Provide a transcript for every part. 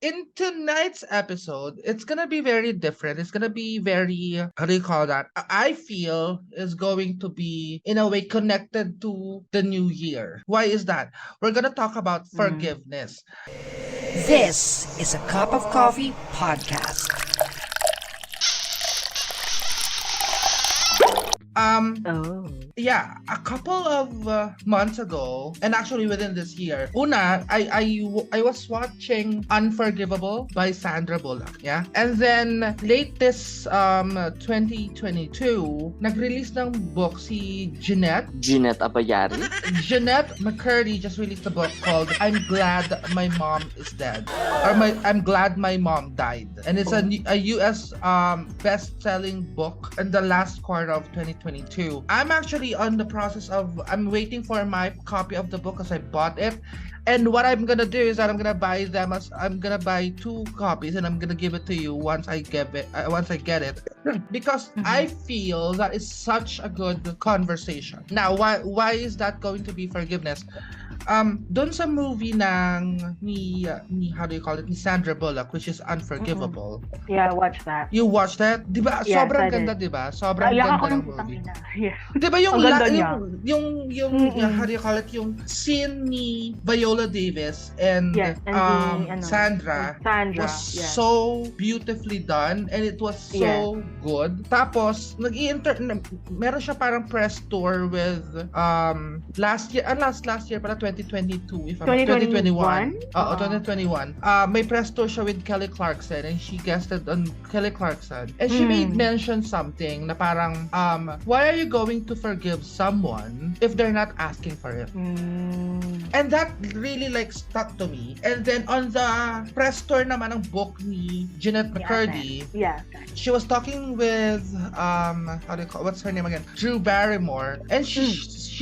in tonight's episode, it's gonna be very different. It's gonna be very, how do you call that? I feel is going to be in a way connected to the new year. Why is that? We're gonna talk about Mm. forgiveness. This is a Cup of Coffee podcast. Oh. Yeah, a couple of months ago, and actually within this year, I was watching Unforgivable by Sandra Bullock, yeah? And then late this 2022, nag-release ng book si Jeanette Abayari. Jeanette McCurdy just released a book called I'm Glad My Mom Is Dead, or I'm Glad My Mom Died. And it's a US best-selling book in the last quarter of 2022. I'm actually on the process of, I'm waiting for my copy of the book because I bought it. And what I'm gonna do is that I'm gonna buy 2 copies and I'm gonna give it to you once I get it because I feel that is such a good conversation. Now, why is that going to be forgiveness? Doon sa movie ng ni how do you call it, ni Sandra Bullock, which is Unforgivable. Yeah, I watched that. You watched that? 'Di ba? Yes, Sobrang I did. ganda, 'di ba? Sobrang Iyak ganda ako ng ng movie. putang-ina. Yeah. 'Di ba yung Ang ganda niya. yung how do you call it, yung scene ni Viola Davis and, Yes, and Sandra Sandra, was yes. so beautifully done and it was so good. Tapos meron siya parang press tour with last year para 2022 if I'm 2021? 2021. Oo, 2021. May press tour siya with Kelly Clarkson and she guested on Kelly Clarkson. And she made mention something na parang why are you going to forgive someone if they're not asking for it? And that really like stuck to me. And then on the press tour naman ng book ni Jeanette McCurdy, Yeah. she was talking with how do you call, what's her name again? Drew Barrymore, and she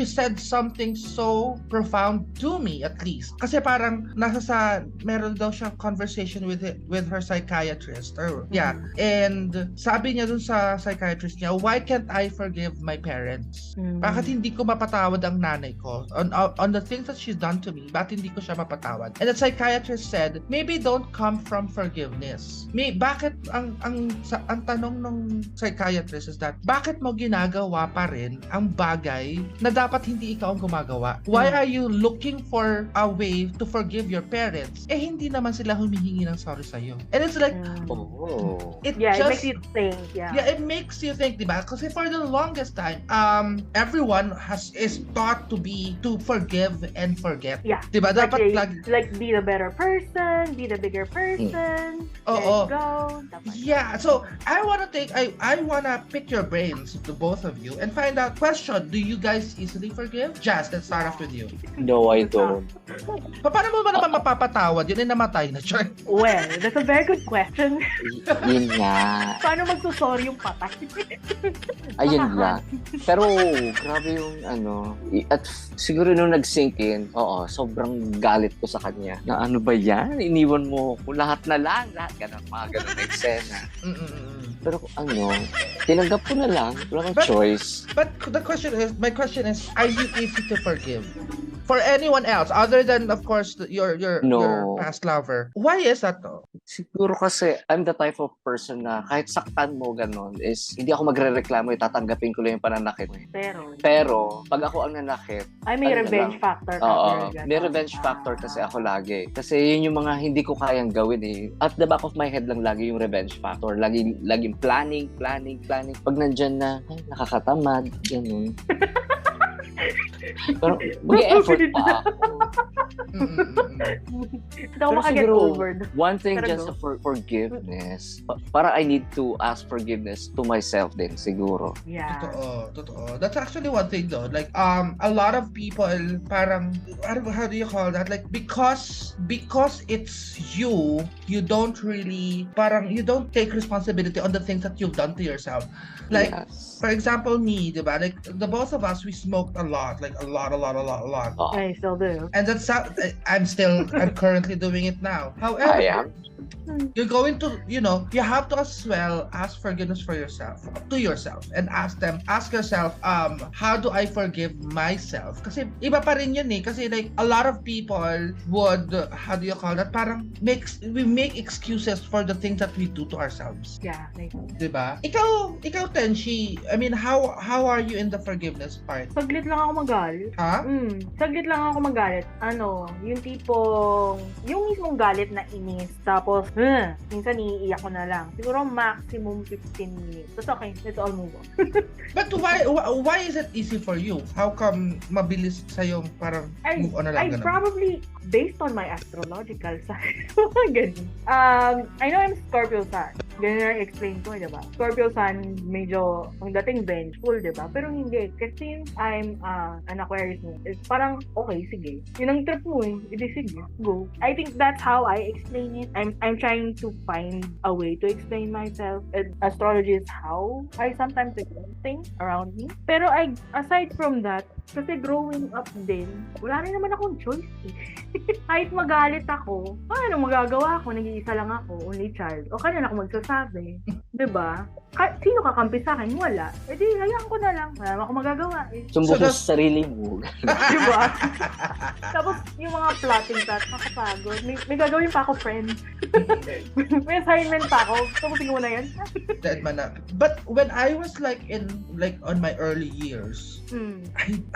said something so profound to me, at least. Kasi parang meron daw siyang conversation with her psychiatrist, or yeah. And sabi niya dun sa psychiatrist niya, why can't I forgive my parents? Bakit hindi ko mapatawad ang nanay ko on the things that she's done to me? Bakit hindi ko siya mapatawad? And the psychiatrist said, maybe don't come from forgiveness. Bakit ang tanong ng psychiatrist is that, bakit mo ginagawa pa rin ang bagay na dapat hindi ikaw ang gumagawa? Why are you looking for a way to forgive your parents? Eh, hindi naman sila humihingi ng sorry sa'yo. And it's like, it makes you think. Yeah. Yeah, it makes you think, diba? Kasi for the longest time, everyone is taught to forgive and forget. Yeah. Diba? Dapat like be the better person, be the bigger person. Oo. Go. Yeah, so I wanna pick your brains, the both of you, and find out, question, do you guys easily forgive? Jazz, let's start off with you. No, I don't. Paano mo ba naman mapapatawad? Yun ay namatay na siya. Well, that's a very good question. Yun nga. Paano magsusorry yung patay? Ayun lang. Pero, grabe yung at siguro nung nag-sink in, sobrang galit ko sa kanya. Na ano ba yan? Iniwan mo ko lahat na lang. Mga ganun na eksena. Pero tinanggap ko na lang. Wala kang choice. But my question is, are you easy to forgive? For anyone else, other than, of course, your past lover. Why is that though? Siguro kasi, I'm the type of person na kahit saktan mo ganon, is hindi ako magre-reklamo, tatanggapin ko lang yung pananakit. Pero, pag ako ang nanakit, may revenge factor. May revenge factor kasi ako lagi. Kasi yun yung mga hindi ko kayang gawin eh. At the back of my head lang lagi yung revenge factor. Laging planning. Pag nandyan na, ay, nakakatamad, ganun. Pero mag-e-effort pa ako. Pero siguro, one thing just for forgiveness, para I need to ask forgiveness to myself din, siguro. Yeah. Totoo. That's actually one thing though. Like, a lot of people, parang, how do you call that? Like, because it's you don't really, you don't take responsibility on the things that you've done to yourself. Like, for example, me, diba? Like, the both of us, we smoked a lot. Like, a lot. I still do. And I'm currently doing it now. However, I am. you're going to, you have to as well ask forgiveness for yourself, to yourself, and ask yourself, how do I forgive myself? Kasi iba pa rin yun eh. Kasi like, a lot of people would, how do you call that? Parang we make excuses for the things that we do to ourselves. Yeah, like, Diba? Ikaw Tenshi, I mean, how are you in the forgiveness part? saglit lang ako magalit. Ha? Saglit lang ako magalit. Yung tipong, yung mismong galit na inis. Tapos, minsan iiyak ko na lang. Siguro maximum 15 minutes. That's okay. Let's all move on. But why is it easy for you? How come mabilis sa'yo parang move on na lang ganun? Probably, based on my astrological sign. Ganun. I know I'm Scorpio sun. Ganun na explain ko, diba? Scorpio sun, medyo, ang dating vengeful, diba? Pero hindi. Kasi since I'm an Aquarius moon, it's parang, okay, sige. Yun ang trip mo eh. Hindi, sige. Go. I think that's how I explain it. I'm trying to find a way to explain myself. And astrology is how I sometimes explain things around me. Pero aside from that, kasi growing up din, wala rin naman akong choice eh. Kahit magalit ako, anong magagawa ko? Nag-iisa lang ako, only child. O kailan ako magsasabi? Diba? Sino kakampi sa akin? Wala. E di, hayaan ko na lang. Wala naman ako magagawa eh. Sumbok mo sa sarili mo. Diba? Tapos, yung mga plotting that, nakapagod. May gagawin pa ako, friend. May assignment pa ako. Tapusin ko na yan. Dead man na. But when I was on my early years,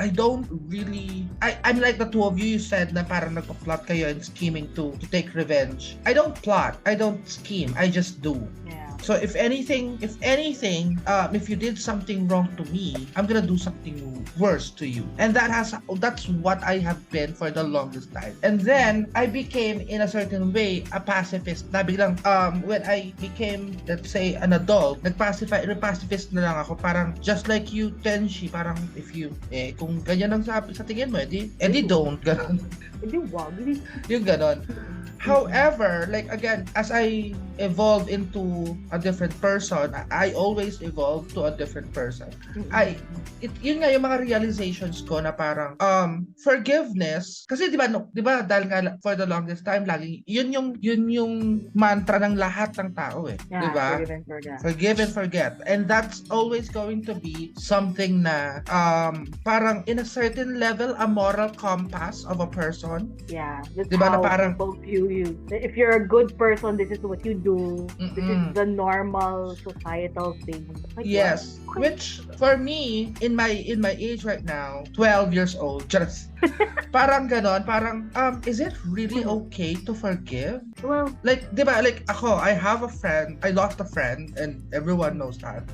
I don't really, I'm like the two of you said na parang nagpa-plot kayo and scheming to take revenge. I don't plot. I don't scheme. I just do. Yeah. So if anything, if you did something wrong to me, I'm gonna do something worse to you. And that's what I have been for the longest time. And then I became in a certain way a pacifist. Na biglang when I became, let's say, an adult, nag-pacifist na lang ako. Parang just like you, Tenshi, parang if you kung ganyan ang sa tingin mo, edi don't, ganon. Hindi, wag. Yung ganon. However, like again, as I evolve into a different person, I always evolve to a different person. Yun nga yung mga realizations ko na parang forgiveness, kasi 'di ba dahil nga for the longest time laging yun yung mantra ng lahat ng tao eh, Yeah, 'di ba? Forgive and forget. And that's always going to be something na parang in a certain level a moral compass of a person. Yeah, that's Diba, na how parang- people view you. If you're a good person, this is what you do. This is the normal societal thing. Like, Yes, wow. which for me in my age right now, 12 years old, just parang ganon, parang is it really okay to forgive? Well, Like, 'di ba, like ako, I lost a friend and everyone knows that.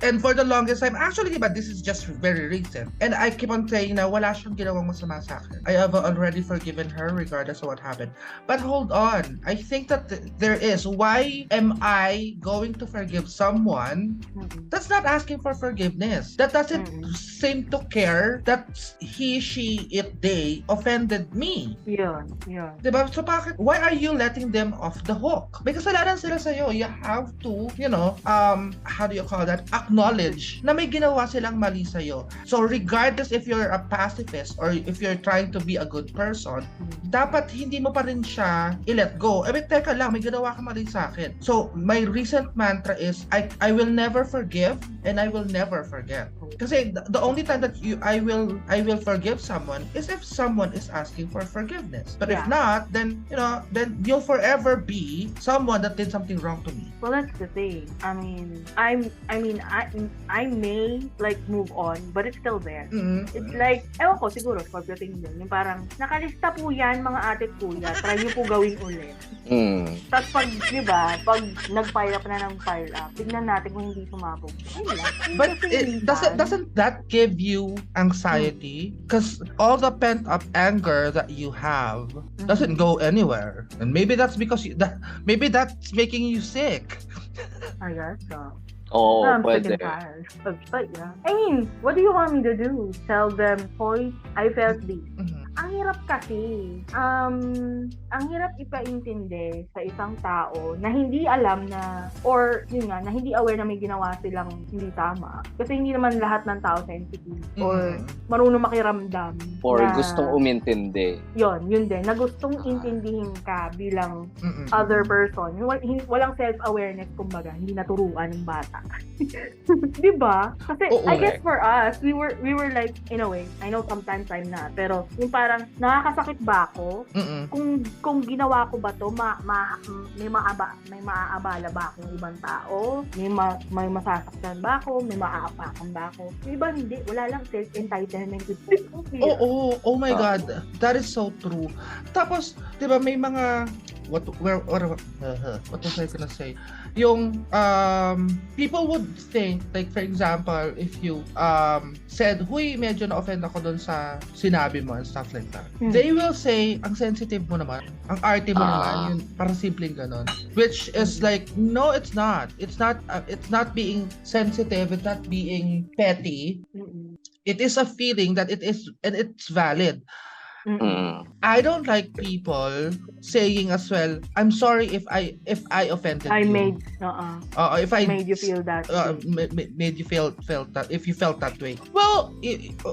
And for the longest time, actually, 'di ba, this is just very recent. And I keep on saying na wala siyang ginawang masama sa akin. I have already forgiven her regardless of what happened. But hold on, I think that there is. Why am I going to forgive someone that's not asking for forgiveness? That doesn't seem to care that he, she, it, they offended me. yun. Diba? So why are you letting them off the hook? May kasalanan sila sa'yo. You have to, how do you call that? Acknowledge na may ginawa silang mali sa'yo. So regardless if you're a pacifist or if you're trying to be a good person, dapat hindi mo pa rin siya i-let go. Teka lang, may ginawa ka mali sa akin. So my recent mantra is, I will never forgive and I will never forget. Kasi the only time that I will forgive someone is if someone is asking for forgiveness. But if not, then you'll forever be someone that did something wrong to me. Well, that's the thing. I may like move on, but it's still there. It's like, ewan ko, siguro, pagdating din, yung parang, nakalista po yan, mga ate kuya, try niyo po gawin ulit. Tapos pag, di ba, pag nag-pile up na ng pile up, tignan natin kung hindi sumabog. But doesn't that give you anxiety? Because all the pent-up anger that you have doesn't go anywhere. And maybe that's because maybe that's making you sick. I guess so. Oo, I'm sick pwede. and tired. But yeah. I mean, what do you want me to do? Tell them, hoy, I felt this. Ang hirap kasi. ang hirap ipaintindi sa isang tao na hindi alam na, or yun nga, na hindi aware na may ginawa silang hindi tama. Kasi hindi naman lahat ng tao sensitive or marunong makiramdam. Or na, gustong umintindi. yun din, na gustong intindihin ka bilang other person. Walang self-awareness, kumbaga, hindi naturuan ng bata. Diba? Kasi I guess for us, we were like, in a way, I know sometimes I'm not, pero yung parang nakakasakit ba ako? Kung ginawa ko ba to, may maaabala ba akong ibang tao? May masasaktan ba ako? May maaapakan ba ako? Yung iba hindi, wala lang self-entitlement. Oh my God, that is so true. Tapos, 'di ba may mga what was I gonna say? Yung people would think, like for example, if you said, huy, medyo na-offend ako dun sa sinabi mo and stuff like that. They will say, ang sensitive mo naman, ang arte mo naman, yun, parang simpleng ganon. Which is like, no, it's not. It's not being sensitive, it's not being petty. It is a feeling that it is, and it's valid. I don't like people saying as well, I'm sorry if I offended you. If I made you feel that made you felt that, if you felt that way. Well,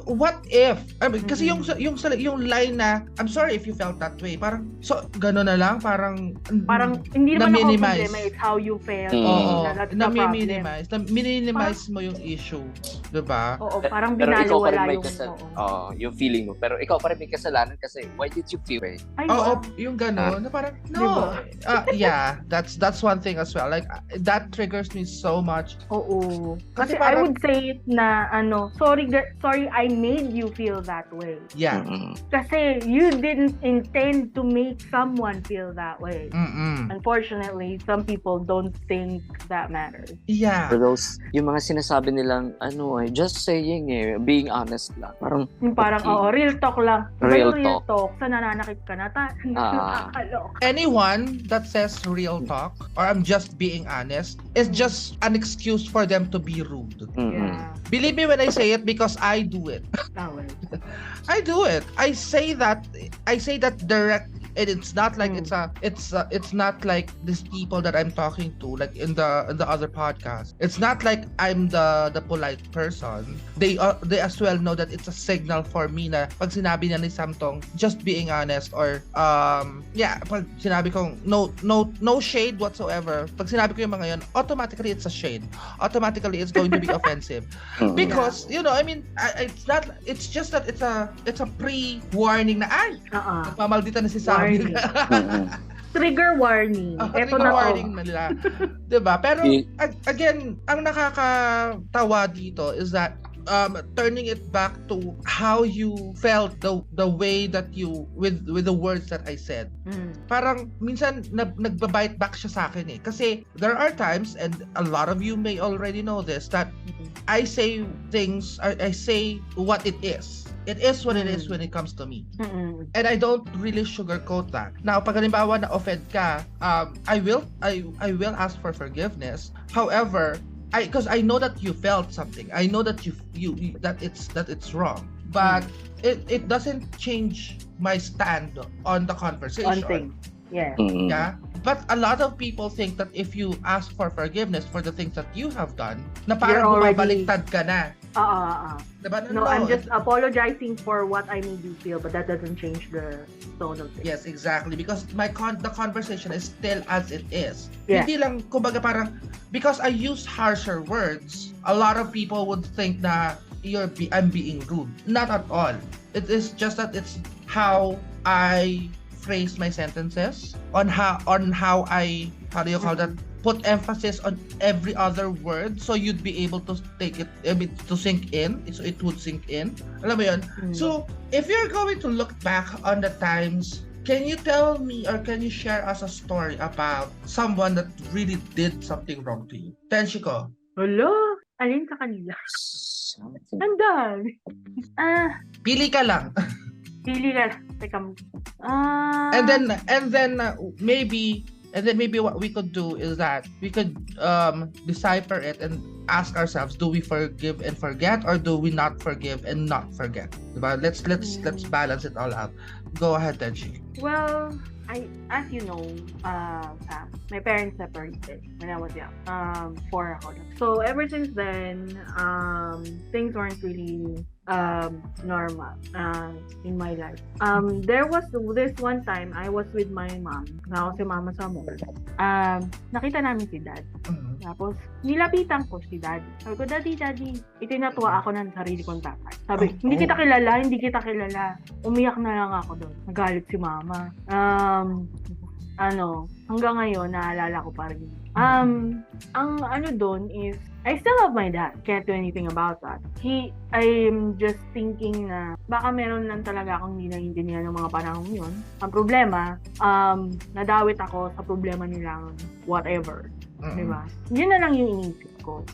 what if? I mean, kasi yung line na I'm sorry if you felt that way, parang so gano'n na lang, parang hindi naman ako problema, it's how you felt. Minimize mo yung issue, 'di ba? Oo, parang binaliwala yung feeling mo. Pero ikaw pa rin may kasalanan kasi why did you feel it? Yung gano'n na parang no. Yeah, that's one thing as well. Like that triggers me so much. Oo. Kasi parang, I would say it na sorry I made you feel that way. Yeah. Kasi you didn't intend to make someone feel that way. Unfortunately, some people don't think that matters. Yeah. For those, yung mga sinasabi nilang just saying being honest lang. Parang real talk lang. Real talk. Sa nananakit ka na anyone that says real talk or I'm just being honest is just an excuse for them to be rude. Yeah. Believe me when I say it, because I do it. I do it. I say that direct. And it's not like it's not like these people that I'm talking to, like in the other podcast. It's not like I'm the polite person. They as well know that it's a signal for me na pag sinabi niya ni Samtong just being honest, or pag sinabi kong no shade whatsoever, pag sinabi ko yung mga yun, automatically it's a shade. Automatically it's going to be offensive. Because I mean, it's just that it's a pre-warning na nagmamaldita na si Sam. Trigger warning. Ito na warning nila. 'Di ba? Pero again, ang nakakatawa dito is that turning it back to how you felt, the way that you with the words that I said. Parang minsan nagbabite back siya sa akin kasi there are times, and a lot of you may already know this, that I say things, I say what it is. It is what it is when it comes to me. And I don't really sugarcoat that. Now, pag halimbawa na offend ka, I will ask for forgiveness. However, because I know that you felt something. I know that you that it's wrong. But it doesn't change my stand on the conversation. Yeah. Yeah. But a lot of people think that if you ask for forgiveness for the things that you have done, na parang bumabaliktad ka na. Diba? No, I'm just apologizing for what I made you feel, but that doesn't change the tone of things. Yes, exactly. Because the conversation is still as it is. Yeah. Hindi lang, kumbaga parang, because I use harsher words, a lot of people would think na I'm being rude. Not at all. It is just that it's how I phrase my sentences, on how I, how do you call that, put emphasis on every other word, so you'd be able to take it, to sink in, so it would sink in. Alam mo yun? So, if you're going to look back on the times, can you tell me, or can you share us a story about someone that really did something wrong to you? Tenshiko. Hello? Alin sa kanila? Andan. Pili ka lang. Teka. And then maybe what we could do is that we could decipher it and ask ourselves, do we forgive and forget, or do we not forgive and not forget? Diba? Let's balance it all out. Go ahead, Tenshi. Well, as you know, Sam, my parents separated when I was young. 4 ako lang. So, ever since then, things weren't really normal in my life. There was this one time I was with my mom. Ako si mama sa mall. Nakita namin si dad. Tapos, nilapitan ko si dad. Sabi ko, Daddy. Itinatuwa ako ng sarili kong tatay. Sabi, hindi kita kilala. Umiyak na lang ako doon. Nagalit si mama. Hanggang ngayon, naalala ko pa rin. Ang ano doon is, I still love my dad. Can't do anything about that. I'm just thinking na baka meron lang talaga akong hindi naiintindihan ng mga panahon yun. Ang problema, nadawit ako sa problema nilang whatever. Diba? Yun na lang yung iniisip ko.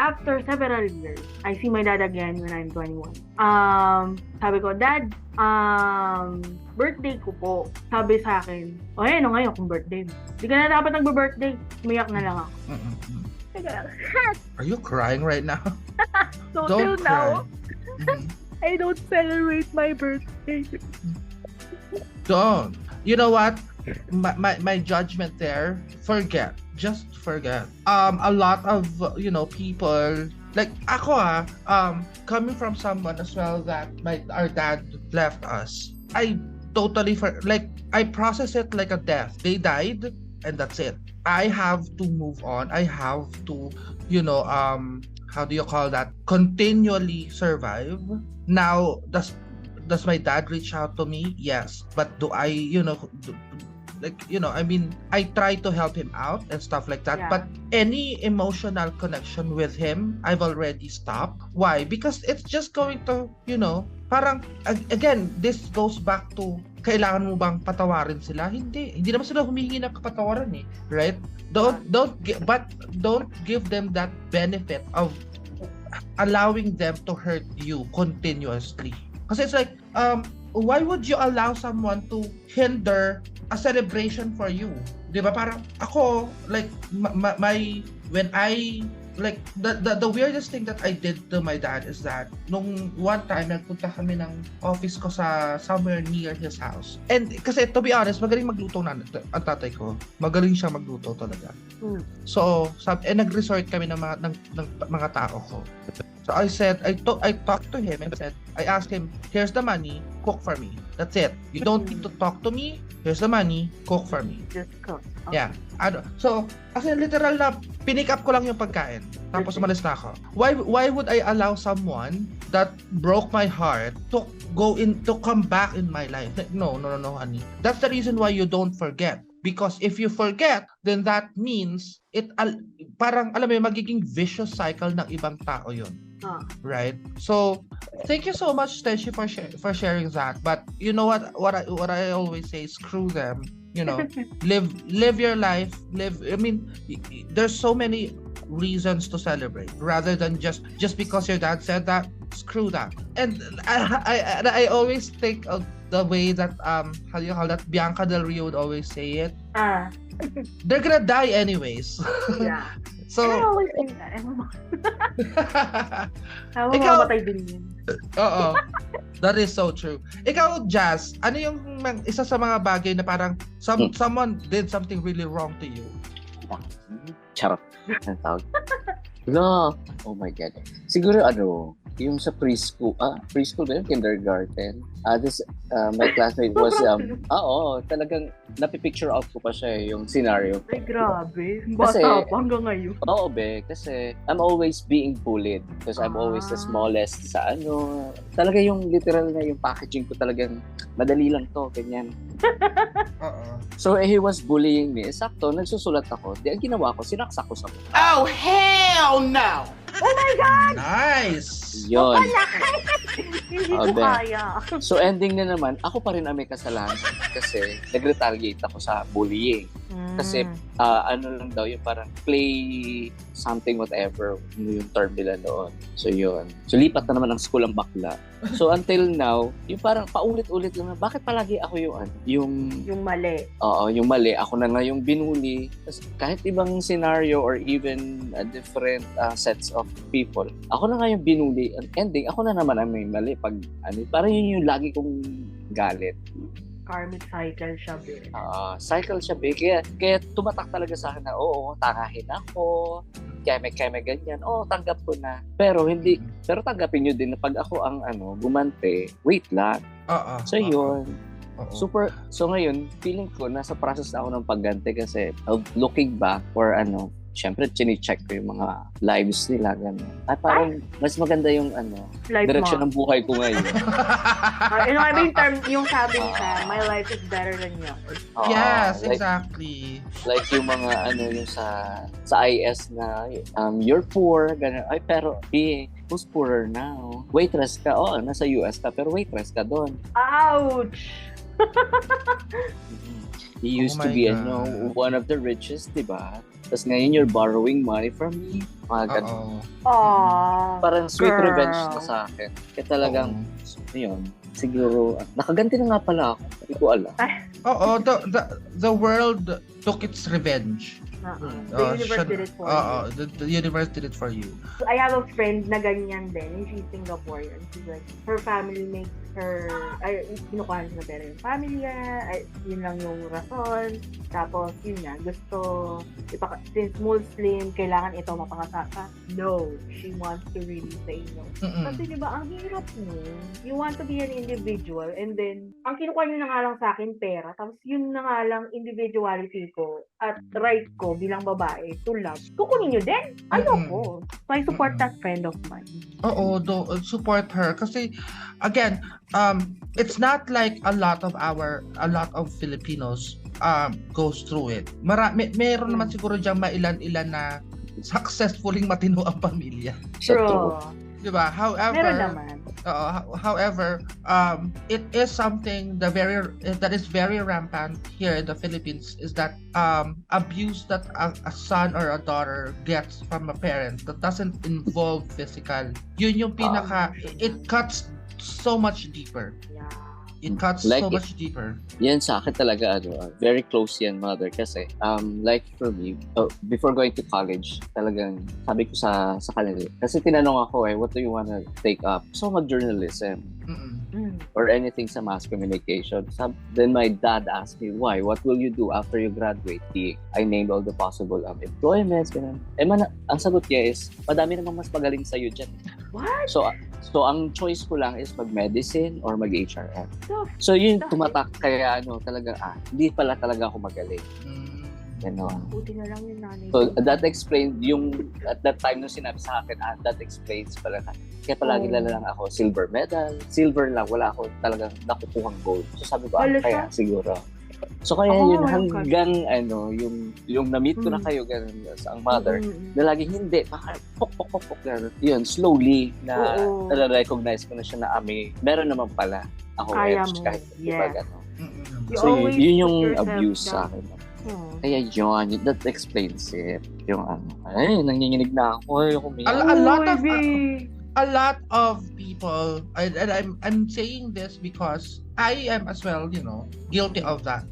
After several years, I see my dad again when I'm 21. Sabi ko, Dad, birthday ko po. Sabi sa akin, ano ngayon kung birthday mo? Di ka na dapat nagbe-birthday. Umiyak na lang ako. Are you crying right now? So Don't till now, cry. I don't celebrate my birthday. Don't. You know what? My judgment there, just forget. A lot of people, like ako coming from someone as well that our dad left us. I totally I process it like a death. They died and that's it. I have to move on. I have to, how do you call that? Continually survive. Now, does my dad reach out to me? Yes. But do I, I try to help him out and stuff like that. Yeah. But any emotional connection with him, I've already stopped. Why? Because it's just going to, parang, again, this goes back to, kailangan mo bang patawarin sila? Hindi naman sila humihingi ng kapatawaran right? Don't give them that benefit of allowing them to hurt you continuously. Kasi it's like, why would you allow someone to hinder a celebration for you? Diba? Parang ako, like, when I, like, the weirdest thing that I did to my dad is that nung one time nagpunta kami ng office ko sa somewhere near his house. And kasi to be honest, magaling magluto ang tatay ko. Magaling siya magluto talaga. So, nag-resort kami ng mga tao ko. So I said, I talked to him and said, I asked him, here's the money, cook for me. That's it. You don't need to talk to me. Here's the money, cook for me. Just cook. Okay. Yeah. So, kasi literal na pinick up ko lang yung pagkain. Tapos umalis na ako. Why would I allow someone that broke my heart to come back in my life? No, honey. That's the reason why you don't forget. Because if you forget, then that means parang alam mo magiging vicious cycle ng ibang tao yun. Right? So, thank you so much, Teshi, for sharing that. But you know what I always say, screw them. Live your life. There's so many reasons to celebrate rather than just because your dad said that. Screw that. And I always think of the way that how do you call that, Bianca Del Rio would always say it. They're gonna die anyways. Yeah. So I always think that. Ikaw, din yun. Oo. That is so true. Ikaw, Jazz, ano yung isa sa mga bagay na parang someone did something really wrong to you? Charot. Ang tawag. No. Oh my God. Siguro yung sa preschool ba yun? Kindergarten. My classmate was, talagang napipicture out ko pa siya yung scenario. Ay, grabe. Kasi, Bata pa hanggang ngayon. Oo, kasi I'm always being bullied because I'm always the smallest sa talaga yung literal na yung packaging ko talagang madali lang to, ganyan. So, he was bullying me. Sakto, nagsusulat ako. Di, ang ginawa ko, sinaksak ko sa mukha. Oh, hell no! Oh my God! Nice! Yun. Hindi ko kaya. So, ending na naman, ako pa rin ang may kasalanan kasi nag-retaliate ako sa bullying. Kasi, lang daw, yung parang play something whatever, yung term nila noon. So, yun. So, lipat na naman ang school ang bakla. So, until now, yung parang paulit-ulit lang na, bakit palagi ako yung mali. Oo, yung mali. Ako na nga yung binuli. Kahit ibang scenario or even different sets of people, ako na nga yung binuli. Ang ending, ako na naman ang may mali. Parang yun yung lagi kong galit. karmic cycle siya, be. Cycle siya, be. Kaya tumatak talaga sa akin na, oo, tangahin ako, keme ganyan, tanggap ko na. Pero tanggapin nyo din na pag ako ang gumante, wait lang. So yun. So ngayon, feeling ko nasa process na ako ng pagganti kasi looking back or syempre chine-check ko yung mga lives nila gano'n. At parang mas maganda yung direksyon ng buhay ko ngayon. Yung term, yung sabi niya, my life is better than yours. Yes, exactly. Like yung mga yung sa IS na you're poor, gano'n. Ay pero who's poorer now? Waitress ka, nasa US ka pero waitress ka doon. Ouch! He used to be one of the richest, diba? Tapos ngayon you're borrowing money from me. Mga ganun. Parang sweet revenge na sa akin. Kaya talagang, yun, siguro, nakaganti na nga pala ako. Hindi ko alam. The world took its revenge. The universe did it for you. The universe did it for you. I have a friend na ganyan din, and she's Singaporean. She's like, her family makes her, kinukuha niya na pera yung family niya, yun lang yung rason. Tapos, yun nga, gusto, since Muslim, kailangan ito mapangasaka. No, she wants to really say no. Kasi diba, ang hirap mo, you want to be an individual, and then, ang kinukuha niya na nga lang sa akin, pera, tapos yun na nga lang individuality ko, at right ko bilang babae to love. Kukunin nyo din? Ayoko. So I support that friend of mine. Support her kasi again, it's not like a lot of Filipinos goes through it. Meron naman siguro diyang mailan-ilan na successfully matino ang pamilya. True. Diba? However, it is something that is very rampant here in the Philippines is that abuse that a son or a daughter gets from a parent that doesn't involve physical. Yun yung it cuts so much deeper. Yeah. It cuts so much deeper. Yan sa akin talaga, very close yan, mother. Kasi, like for me, before going to college, talagang sabi ko sa kanila. Kasi tinanong ako, what do you wanna take up? So, mag-journalism. Or anything sa mass communication. Then my dad asked me, why? What will you do after you graduate? I named all the possible employments. Ganun. Ang sagot niya is, madami namang mas magaling sa'yo dyan. What? So ang choice ko lang is mag-medicine or mag-HRM. So yun, tumatak. Kaya talaga, hindi pala talaga ako magaling. Buti na lang yung nanay. So that explained at that time nung sinabi sa akin, that explains pala. Kaya palagi lang ako silver medal. Silver lang, wala ako talagang nakukuhang gold. So sabi ko, kaya siguro. So kaya yun hanggang yung na-meet ko na kayo ganun sa ang mother, na lagi hindi, pok ganun. Yun, slowly na-recognize ko na siya na meron naman pala ako edge kahit iba gano'n. So yun yung abuse sa akin. Kaya yun, that explains it. Yung nanginginig na ako. A lot of people, and I'm saying this because I am as well, guilty of that,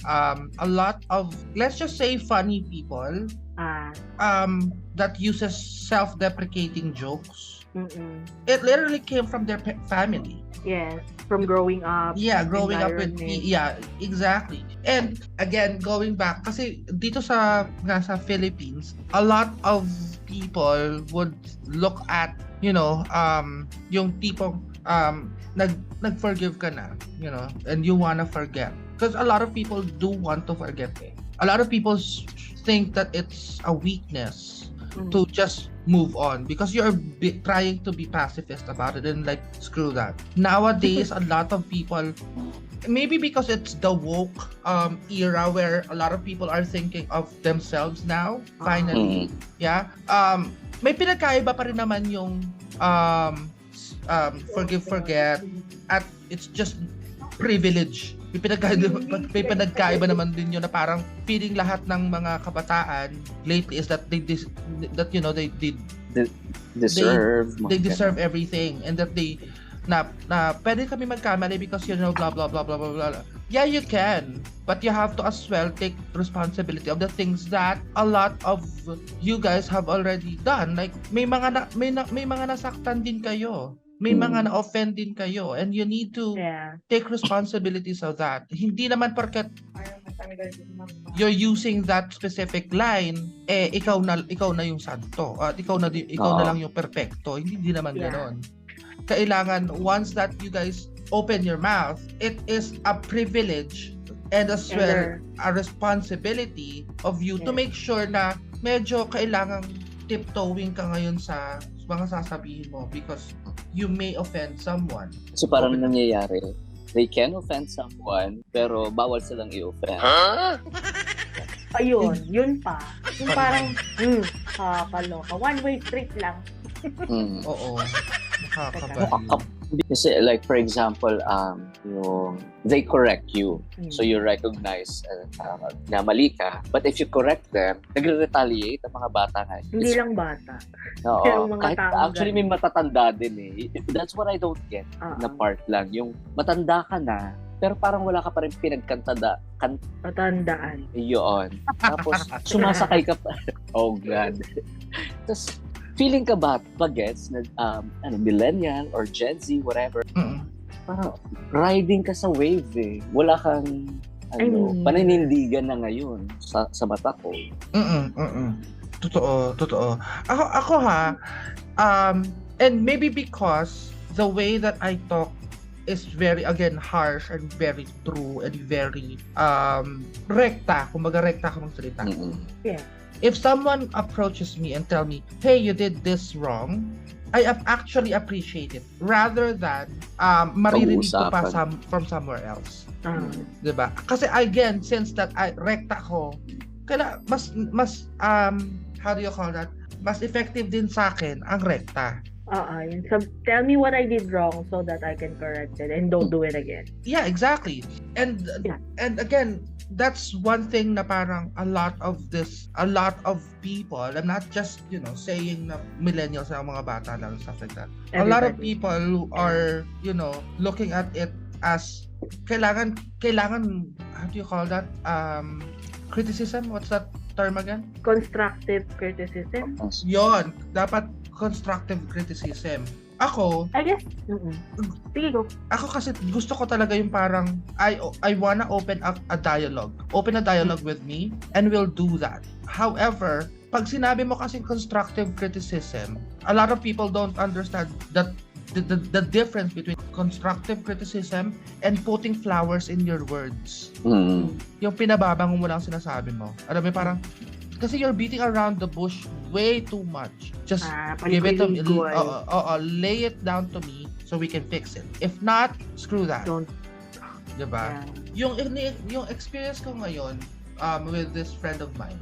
a lot of, let's just say, funny people that uses self-deprecating jokes. It literally came from their family. Yes, from growing up. Yeah, growing up with exactly. And again, going back, kasi dito sa Philippines, a lot of people would look at, yung tipong nag-forgive ka na, and you wanna forget. Because a lot of people do want to forget. A lot of people think that it's a weakness to just move on because you're trying to be pacifist about it and like screw that. Nowadays, a lot of people, maybe because it's the woke era where a lot of people are thinking of themselves now, finally. Yeah. May pinagkaiba pa rin naman yung forgive, forget, at it's just privilege. May pinagkaiba naman din yun na parang feeling lahat ng mga kabataan lately is that they deserve everything and that they pwede kami magkamali because blah blah blah blah blah blah. Yeah, you can, but you have to as well take responsibility of the things that a lot of you guys have already done. Like may mga nasaktan din kayo. may mga na-offend din kayo and you need to take responsibilities of that. Hindi naman porket you're using that specific line, ikaw na yung santo. At ikaw na lang yung perfecto. Hindi naman ganoon. Kailangan once that you guys open your mouth, it is a privilege and as well a responsibility of you to make sure na medyo kailangang tiptoeing ka ngayon sa mga sasabihin mo because you may offend someone. So parang nangyayari, they can offend someone pero bawal silang i-offend. Ayun, yun pa. Yung parang, kaloka. One-way street lang. Oo. Nakakabali. Kasi like for example, yung they correct you. So you recognize na mali ka. But if you correct them, nagre-retaliate ang mga bata nga. Hindi lang bata. Oo. Kahit actually may matatanda din eh. That's what I don't get na part lang. Yung matanda ka na, pero parang wala ka pa rin Patandaan. Yun. Tapos sumasakay ka pa. Oh God. Tapos feeling ka ba gets na millennial or Gen Z, whatever, parang riding ka sa wave eh. Wala kang paninindigan na ngayon sa mata ko. Totoo. Ako and maybe because the way that I talk is very, again, harsh and very true and very rekta. Kumbaga rekta ako ng salita. Yeah. If someone approaches me and tell me, hey, you did this wrong, I actually appreciate it rather than maririnig ko pa from somewhere else. Diba? Kasi again, since that rekta ko, mas how do you call that? Mas effective din sa akin ang rekta. So tell me what I did wrong so that I can correct it and don't do it again. Yeah, exactly. And again, that's one thing na parang a lot of people, I'm not just, saying na millennials na mga bata lang, stuff like that. A lot of people who are, looking at it as kailangan, how do you call that? Criticism? What's that term again? Constructive criticism? Yon, dapat constructive criticism. Ako, I guess, sige go. Ako kasi gusto ko talaga yung parang I wanna open up a dialogue. Open a dialogue with me and we'll do that. However, pag sinabi mo kasi constructive criticism, a lot of people don't understand that the difference between constructive criticism and putting flowers in your words. Yung pinababango mo lang sinasabi mo. Alam mo, parang kasi you're beating around the bush way too much. Just give it to me. Lay it down to me so we can fix it. If not, screw that. Don't. Diba? Yeah. Yung experience ko ngayon with this friend of mine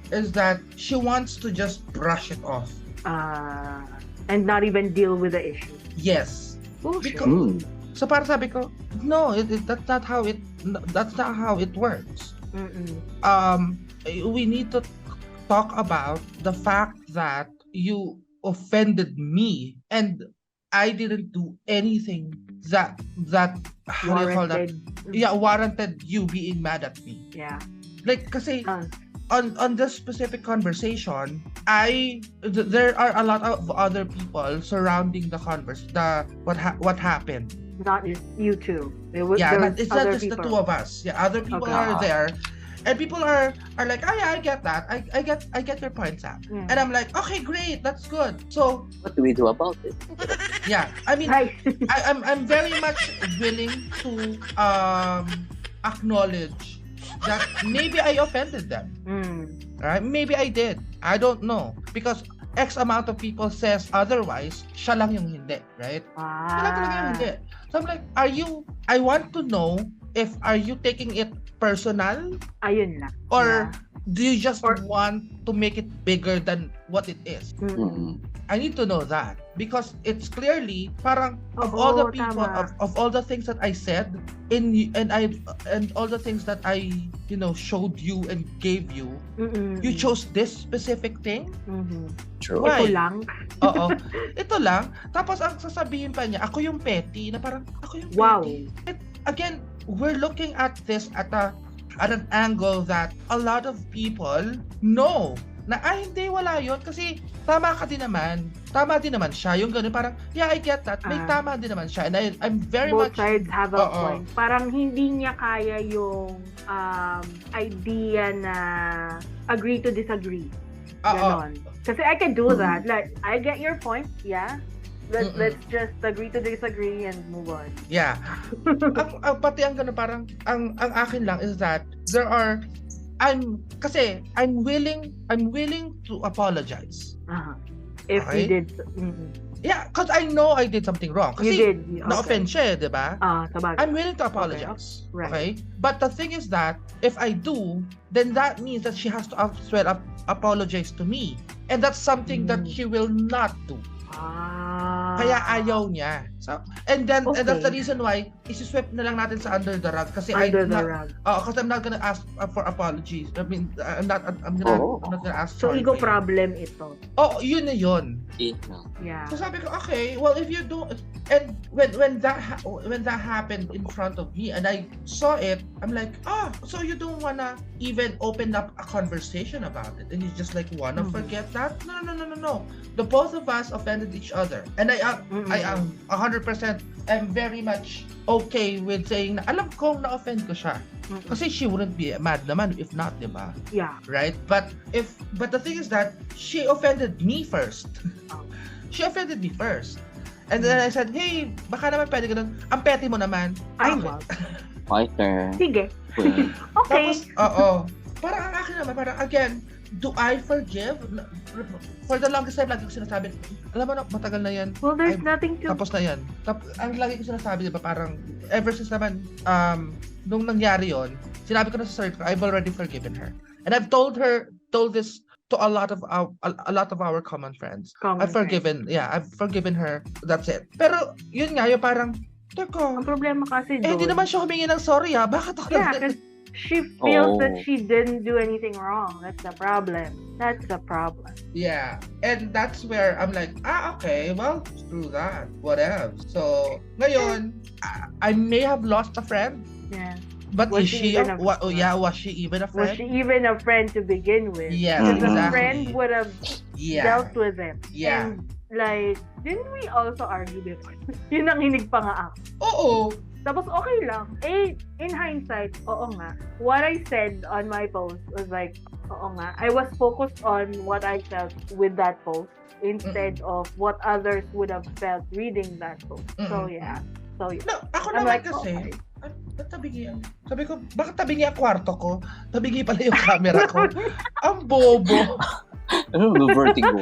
is that she wants to just brush it off. And not even deal with the issue. Yes. So para sabi ko, no, that's not how it works. We need to talk about the fact that you offended me and I didn't do anything that how do you call that? Yeah, warranted you being mad at me. Yeah. Like kasi on this specific conversation, there are a lot of other people surrounding the what happened. Not just you two. It's not just the two of us. Yeah, other people are there. And people are like, I get that. I get your points out. Yeah. And I'm like, okay, great, that's good. So what do we do about it? Yeah, I mean, I'm very much willing to acknowledge that maybe I offended them. Right? Maybe I did. I don't know because X amount of people says otherwise. Siya lang yung hindi, right? Siya lang talaga yung hindi. So I'm like, I want to know if are you taking it personal? Ayun na. Or do you just want to make it bigger than what it is? I need to know that because it's clearly parang of all the people of all the things that I said and all the things that I showed you and gave you, you chose this specific thing? True. Why? Ito lang. Oo. Ito lang. Tapos ang sasabihin pa niya, ako yung petty na parang ako yung petty. Again, we're looking at this at an angle that a lot of people know na hindi, wala yun. Kasi tama ka din naman. Tama din naman siya. Yung ganun, parang, yeah, I get that. May tama din naman siya. And I'm very both much... sides have a point. Parang hindi niya kaya yung idea na agree to disagree. Ganon. Kasi I can do that. Like, I get your point. Yeah. Let's just agree to disagree and move on. Yeah. Pati ang ganun, parang, ang akin lang is that there are... I'm willing to apologize. If you did. Yeah, because I know I did something wrong. Kasi you did. na-offend siya, di ba? Sabagay. I'm willing to apologize. Okay. Okay? But the thing is that, if I do, then that means that she has to as well apologize to me. And that's something that she will not do. Kaya ayaw niya. So, and that's the reason why isi-sweep na lang natin sa under the rug kasi rug. Because I'm not gonna ask for apologies. I mean, I'm not gonna ask so sorry. So ego problem ito. Yun na yun. Yeah. So sabi ko, okay, well if you do, and when that happened in front of me and I saw it, I'm like, so you don't wanna even open up a conversation about it, and you just like wanna forget that? No. The both of us offended each other, and I am 100% am very much okay with saying na alam kong na-offend ko siya. Kasi she wouldn't be mad naman if not, di ba? Yeah. Right? But the thing is that she offended me first. She offended me first. And then I said, hey, baka naman pwede ganun. Ang petty mo naman. Ay, wow. Fighter. Sige. Okay. Tapos, parang ang akin naman, parang again, do I forgive? For the longest time, lagi ko sinasabi, alam mo na, matagal na yan. Well, there's nothing to... Tapos na yan. Ang lagi ko sinasabi, diba, parang, ever since naman, nung nangyari yon, sinabi ko na sa sarili ko, I've already forgiven her. And I've told this to a lot of our common friends. I've forgiven her. That's it. Pero, yun nga, yung parang, teko, ang problema kasi doon. Hindi naman siya humingi ng sorry, bakit ako because she feels that she didn't do anything wrong. That's the problem. Yeah. And that's where I'm like, okay, well, screw that. Whatever. So, ngayon, I may have lost a friend. Yeah. But was she even a friend? Was she even a friend? Was she even a friend to begin with? Yes, because the friend would have dealt with him. Yeah. And like, didn't we also argue before? Yun ang hinig pa nga ako. Oo. Tapos okay lang. In hindsight, oo nga. What I said on my post was like, oo nga. I was focused on what I felt with that post instead of what others would have felt reading that post. So yeah. No, ako naman like, kasi, ba't tabingi ang... Sabi ko, bakit tabingi ang kwarto ko? Tabingi pala yung camera ko. Ang bobo. Vertigo?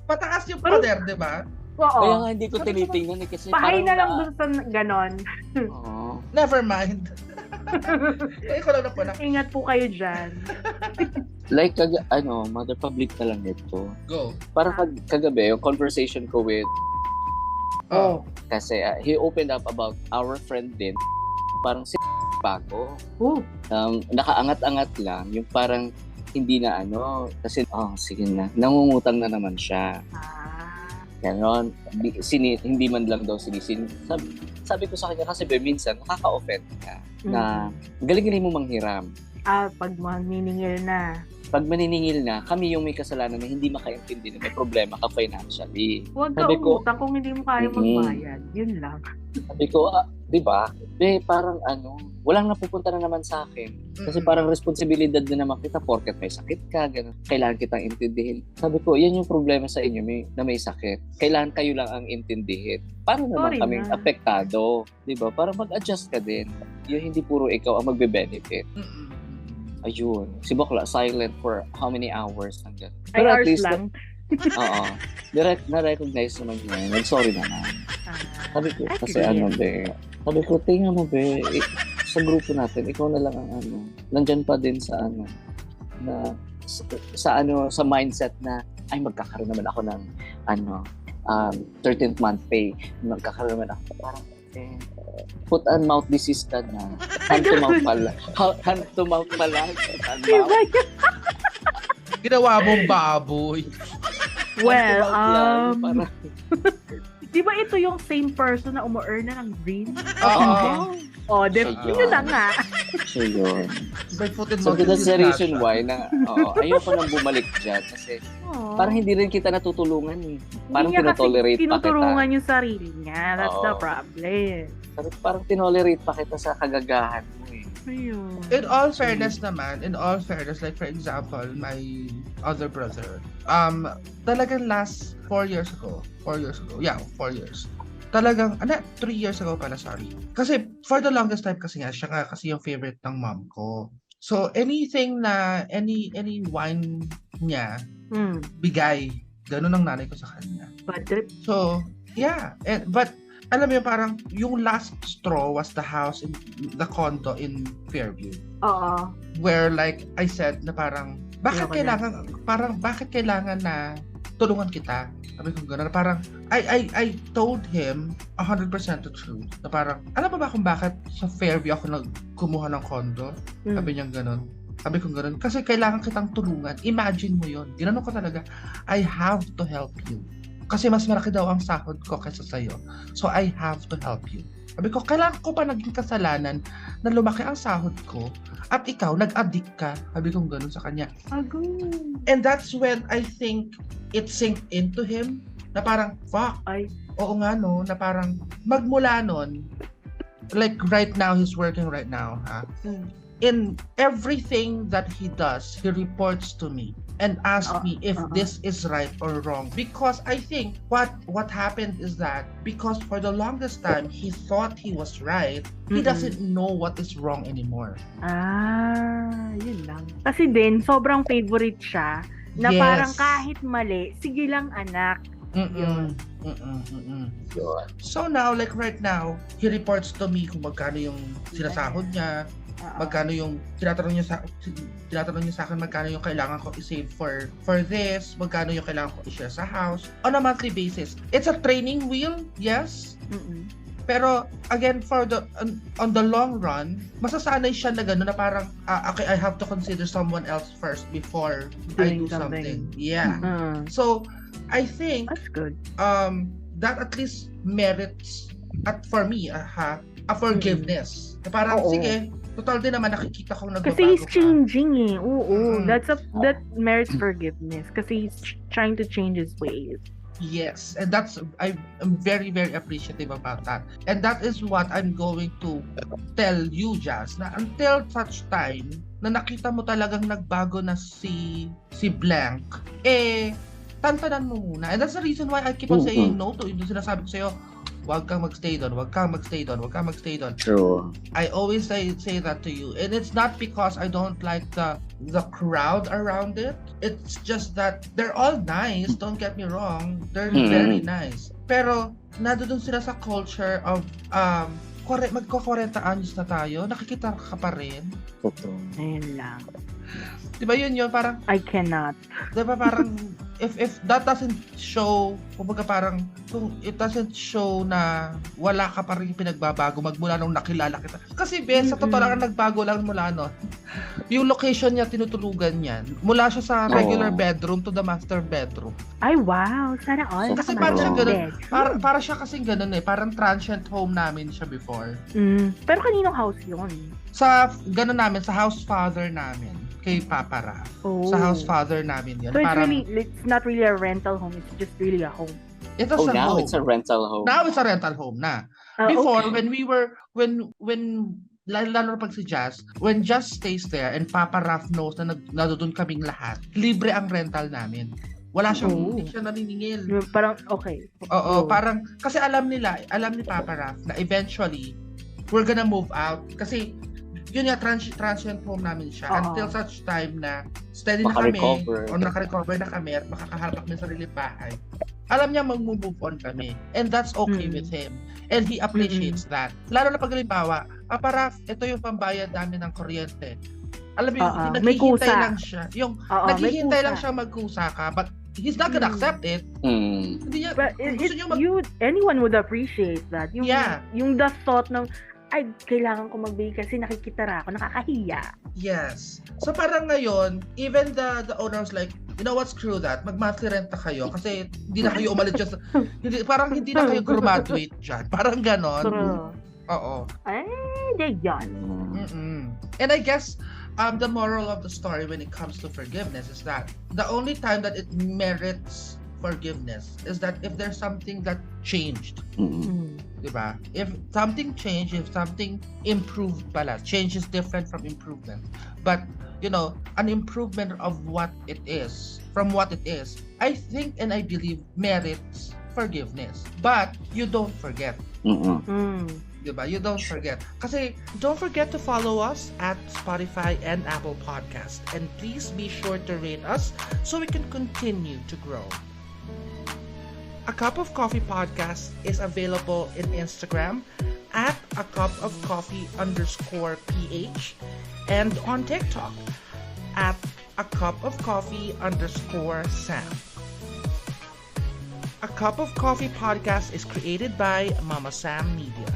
Pataas yung pader, di ba? Oo. Kaya nga hindi ko tinitingnan kasi pahay na lang dun sa ganon. Never mind. Kaya ko lang na po na. Ingat po kayo dyan. Like, mother public na lang ito. Go. Parang kagabi, yung conversation ko with kasi he opened up about our friend din. Parang bago. Nakaangat-angat lang. Yung parang hindi na kasi sige na. Nangungutang na naman siya. Ganon. Hindi man lang daw sinisin. Sabi ko sa kanya kasi minsan nakaka-offend ka na galing-galing mo manghiram. Pag maniningil na. Pag maniningil na, kami yung may kasalanan na hindi makaintindi na may problema ka financially. Huwag ka umutang kung hindi mo kaya magbayad. Yun lang. Sabi ko, di ba? Parang walang napupunta na naman sa akin. Kasi parang responsibilidad na naman kita porket may sakit ka, gano'n. Kailangan kitang intindihin. Sabi ko, yan yung problema sa inyo na may sakit. Kailangan kayo lang ang intindihin. Para naman kaming apektado. Di ba? Para mag-adjust ka din. Yung hindi puro ikaw ang magbe-benefit. Ayun. Si Bakla, silent for how many hours? Pero at least lang. Oo. Na-recognize naman niya. Nag-sorry naman. Sabi ko, kasi sabi ko, tingnan mo, sa grupo natin, ikaw na lang ang nandyan pa din sa sa mindset na, ay, magkakaroon naman ako ng 13th month pay. Magkakaroon naman ako. Parang, foot and mouth disease ka na. Hand to mouth pala. Hand to mouth pala. Ginawa mong baboy. Well, di ba ito yung same person na umu-earn na ng green? Oo. Yun na nga. So, yun. By foot and So, mouth that's the disease reason siya. why na, ayoko nang bumalik dyan kasi parang hindi rin kita natutulungan eh. Parang Hindi niya kasi tinotolerate pa kita. tinutulungan yung sarili niya. That's the Oo. problem. Parang tinolerate pa kita sa kagagahan mo eh. Ayun. In all fairness naman, like for example, my other brother, talagang last 4 years ago, 4 years. Talagang, 3 years ago pala, sorry. Kasi for the longest time kasi nga, siya nga kasi yung favorite ng mom ko. So anything na, any wine niya, bigay. Ganun ang nanay ko sa kanya. Bad trip. So, yeah. But, alam mo yung parang, yung last straw was the house in the condo in Fairview. Oo. Where like I said na parang, bakit Ayoko kailangan na tulungan kita? Sabi ko gano'n, parang, I told him 100% the truth. Na parang, alam mo ba kung bakit sa Fairview ako kumuha ng condo? Sabi niya gano'n. Sabi ko gano'n, kasi kailangan kitang tulungan. Imagine mo yon. Ginanong ko talaga, I have to help you. Kasi mas malaki daw ang sahod ko kaysa sa'yo. So, I have to help you. Sabi ko, kailangan ko pa naging kasalanan na lumaki ang sahod ko at ikaw, nag-addict ka. Sabi ko gano'n sa kanya. And that's when I think it sinked into him na parang, fuck, oo nga no, na parang magmula nun, like right now, he's working right now, ha? In everything that he does, he reports to me and asks me if this is right or wrong. Because I think what happened is that because for the longest time he thought he was right, he doesn't know what is wrong anymore. Yun lang. Kasi din, sobrang favorite siya na parang kahit mali, sige lang anak. Yun. So now, like right now, he reports to me kung magkano yung sinasahod niya, magkano yung tinatanong niya sa akin magkano yung kailangan ko i-save for this, magkano yung kailangan ko i-share sa house on a monthly basis. It's a training wheel, yes. Pero again, on the long run, masasanay siya na gano'n na parang okay, I have to consider someone else first before I do something. Yeah. So I think that's good. That at least merits for me a forgiveness. Na parang sige, total din naman nakikita kong nagbabago. Kasi he's changing eh. Oo. That merits forgiveness. Kasi he's trying to change his ways. Yes, and I'm very, very appreciative about that. And that is what I'm going to tell you, Jazz, na until such time na nakita mo talagang nagbago na si Blank, tantanan mo muna. And that's the reason why I keep on saying no to yung sinasabi ko sa'yo, wag kang magstay doon. True. I always say that to you. And it's not because I don't like the crowd around it. It's just that they're all nice. Don't get me wrong. They're very nice. Pero, nandoon sila sa culture of, magko-40 anyos na tayo. Nakikita ka pa rin. Ayun lang. Diba yun, parang, I cannot. Diba parang, if that doesn't show, kumbaga parang, kung it doesn't show na wala ka pa rin pinagbabago magmula nung nakilala kita. Kasi sa totoo lang nagbago lang mula nun. Yung location niya, tinutulugan niya. Mula siya sa regular bedroom to the master bedroom. Ay, wow. Sana all. Kasi parang siya ganun. Para siya kasing ganun eh. Parang transient home namin siya before. Pero kaninong house yun? Sa ganun namin, sa house father namin. Kay Papa Ra. Sa house father namin yun. So parang, it's not really a rental home, it's just really a home. It's a now home. It's a rental home. Now it's a rental home na. Before, when lalo na pag si Jazz, when Jazz stays there and Papa Raf knows na nandoon kaming lahat, libre ang rental namin. Wala siyang, hindi siya naniningil. Parang, okay. Oo, parang, kasi alam ni Papa Raf na eventually, we're gonna move out. Kasi, yun nga, transient home namin siya until such time na steady na kami o naka-recover na kami at makakaharap kami sa sarili bahay. Alam niya mag-move on kami. And that's okay with him. And he appreciates that. Lalo na pag halimbawa, Raf, ito yung pambayad namin ng kuryente. Alam mo yun, naghihintay lang siya. Naghihintay lang siya magkusa ka, but he's not gonna accept it. Hindi niya, but anyone would appreciate that. Yung the thought ng, ay, kailangan ko magbigay kasi nakikitara ako, nakakahiya. Yes. So parang ngayon, even the owners like, you know what, screw that, mag-monthly rent na kayo kasi hindi na kayo umalit dyan. Parang hindi na kayo graduate dyan. Parang ganon. Oo. Ay, yan. Mm-mm. And I guess the moral of the story when it comes to forgiveness is that the only time that it merits forgiveness is that if there's something that changed. Diba? If something changed, if something improved pala. Change is different from improvement. But, an improvement of what it is, from what it is, I think and I believe merits forgiveness. But you don't forget. Diba? You don't forget. Kasi don't forget to follow us at Spotify and Apple Podcast. And please be sure to rate us so we can continue to grow. A Cup of Coffee Podcast is available in Instagram at acupofcoffee_PH and on TikTok at acupofcoffee_Sam. A Cup of Coffee Podcast is created by Mama Sam Media.